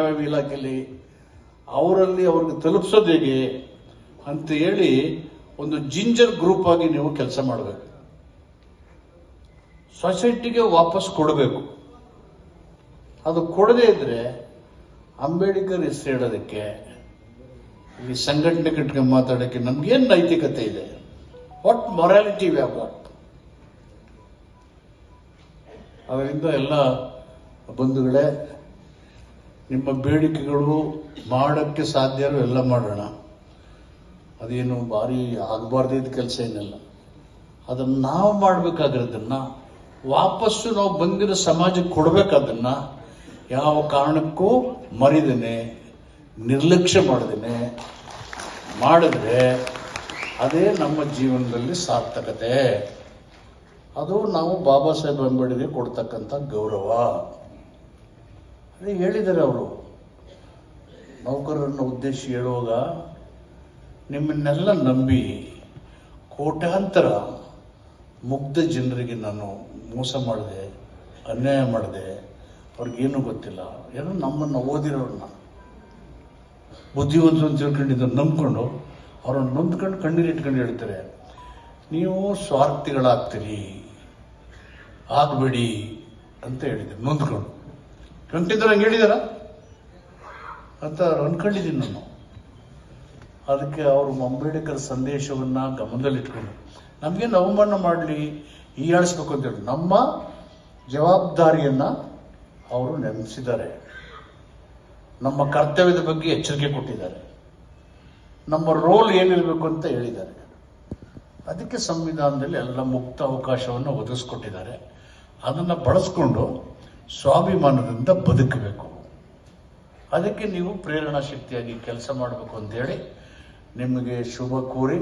ಯಾವ್ಯಾವ ಇಲಾಖೆಯಲ್ಲಿ ಅವರಲ್ಲಿ ಅವ್ರಿಗೆ ತಲುಪಿಸೋದು ಹೇಗೆ ಅಂತ ಹೇಳಿ ಒಂದು ಜಿಂಜರ್ ಗ್ರೂಪ್ ಆಗಿ ನೀವು ಕೆಲಸ ಮಾಡಬೇಕು. ಸೊಸೈಟಿಗೆ ವಾಪಸ್ ಕೊಡಬೇಕು. ಅದು ಕೊಡದೇ ಇದ್ರೆ ಅಂಬೇಡ್ಕರ್ ಹೆಸರು ಹೇಳೋದಕ್ಕೆ, ಈ ಸಂಘಟನೆ ಕಟ್ಕೊಂಡು ಮಾತಾಡೋಕ್ಕೆ ನಮ್ಗೇನು ನೈತಿಕತೆ ಇದೆ? What morality we have got? ಅದರಿಂದ ಎಲ್ಲ ಬಂಧುಗಳೇ, ನಿಮ್ಮ ಬೇಡಿಕೆಗಳು ಮಾಡೋಕ್ಕೆ ಸಾಧ್ಯನೋ ಎಲ್ಲ ಮಾಡೋಣ. ಅದೇನು ಭಾರಿ ಆಗಬಾರ್ದಿದ್ದ ಕೆಲಸ ಏನಿಲ್ಲ. ಅದನ್ನು ನಾವು ಮಾಡಬೇಕಾಗಿರೋದನ್ನ ವಾಪಸ್ಸು ನಾವು ಬಂದಿರೋ ಸಮಾಜಕ್ಕೆ ಕೊಡಬೇಕಾದನ್ನ ಯಾವ ಕಾರಣಕ್ಕೂ ಮರಿದೇನೆ, ನಿರ್ಲಕ್ಷ್ಯ ಮಾಡದೇನೆ ಮಾಡಿದ್ರೆ ಅದೇ ನಮ್ಮ ಜೀವನದಲ್ಲಿ ಸಾರ್ಥಕತೆ. ಅದು ನಾವು ಬಾಬಾ ಸಾಹೇಬ್ ಅಂಬೇಡ್ಕರ್ಗೆ ಕೊಡ್ತಕ್ಕಂಥ ಗೌರವ. ಅದೇ ಹೇಳಿದ್ದಾರೆ ಅವರು ನೌಕರರನ್ನು ಉದ್ದೇಶಿಸಿ ಹೇಳುವಾಗ, ನಿಮ್ಮನ್ನೆಲ್ಲ ನಂಬಿ ಕೋಟ್ಯಾಂತರ ಮುಗ್ಧ ಜನರಿಗೆ ನಾನು ಮೋಸ ಮಾಡಿದೆ, ಅನ್ಯಾಯ ಮಾಡಿದೆ, ಅವ್ರಿಗೇನು ಗೊತ್ತಿಲ್ಲ, ಏನೋ ನಮ್ಮನ್ನು ಓದಿರೋರನ್ನ ಬುದ್ಧಿವಂತ ಅಂತ ತಿಳ್ಕೊಂಡಿದ್ದು ನಂಬ್ಕೊಂಡು ಅವ್ರನ್ನ ನೊಂದ್ಕೊಂಡು ಕಣ್ಣೀರು ಇಟ್ಕೊಂಡು ಹೇಳ್ತಾರೆ, ನೀವು ಸ್ವಾರ್ಥಿಗಳಾಗ್ತೀರಿ, ಆಗಬೇಡಿ ಅಂತ ಹೇಳಿದ್ರು. ನೊಂದ್ಕೊಂಡು ಕಂಟಿದ್ರು ಹಂಗೆ ಹೇಳಿದಾರ ಅಂತ ಅನ್ಕೊಂಡಿದ್ದೀನಿ ನಾನು. ಅದಕ್ಕೆ ಅವರು ಅಂಬೇಡ್ಕರ್ ಸಂದೇಶವನ್ನು ಗಮನದಲ್ಲಿಟ್ಕೊಂಡು ನಮಗೇನು ಅವಮಾನ ಮಾಡಲಿ, ಹೀಯಾಳಿಸ್ಬೇಕು ಅಂತೇಳಿ ನಮ್ಮ ಜವಾಬ್ದಾರಿಯನ್ನು ಅವರು ನೆನಪಿಸಿದ್ದಾರೆ. ನಮ್ಮ ಕರ್ತವ್ಯದ ಬಗ್ಗೆ ಎಚ್ಚರಿಕೆ ಕೊಟ್ಟಿದ್ದಾರೆ. ನಮ್ಮ ರೋಲ್ ಏನಿರಬೇಕು ಅಂತ ಹೇಳಿದ್ದಾರೆ. ಅದಕ್ಕೆ ಸಂವಿಧಾನದಲ್ಲಿ ಎಲ್ಲ ಮುಕ್ತ ಅವಕಾಶವನ್ನು ಒದಗಿಸ್ಕೊಟ್ಟಿದ್ದಾರೆ. ಅದನ್ನು ಬಳಸ್ಕೊಂಡು ಸ್ವಾಭಿಮಾನದಿಂದ ಬದುಕಬೇಕು. ಅದಕ್ಕೆ ನೀವು ಪ್ರೇರಣಾ ಶಕ್ತಿಯಾಗಿ ಕೆಲಸ ಮಾಡಬೇಕು ಅಂತೇಳಿ ನಿಮಗೆ ಶುಭ ಕೋರಿ,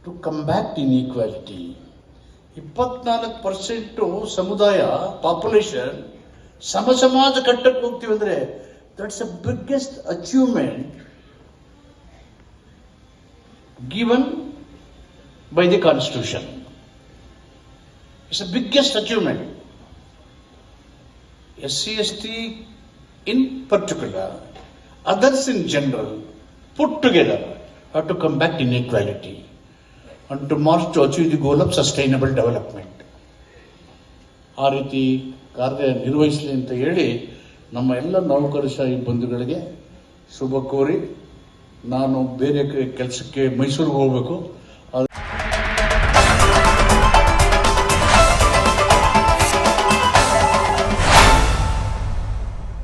ಟು ಕಂಬ್ಯಾಕ್ಟ್ ಇನ್ಇಕ್ವಾಲಿಟಿ. 24% ಸಮುದಾಯ ಪಾಪ್ಯುಲೇಷನ್ ಸಮಾಜ ಕಟ್ಟಕ್ಕೆ ಹೋಗ್ತೀವಿ ಅಂದರೆ that's a biggest achievement given by the Constitution. It's the biggest achievement. SC/ST in particular, others in general, put together have to combat inequality and to march to achieve the goal of sustainable development. ಆ ರೀತಿ ಕಾರ್ಯ ನಿರ್ವಹಿಸಲಿ ಅಂತ ಹೇಳಿ ನಮ್ಮ ಎಲ್ಲ ನೌಕರಶಾಹಿ ಬಂಧುಗಳಿಗೆ ಶುಭ ಕೋರಿ, ನಾನು ಬೇರೆ ಕೆಲಸಕ್ಕೆ ಮೈಸೂರಿಗೆ ಹೋಗಬೇಕು.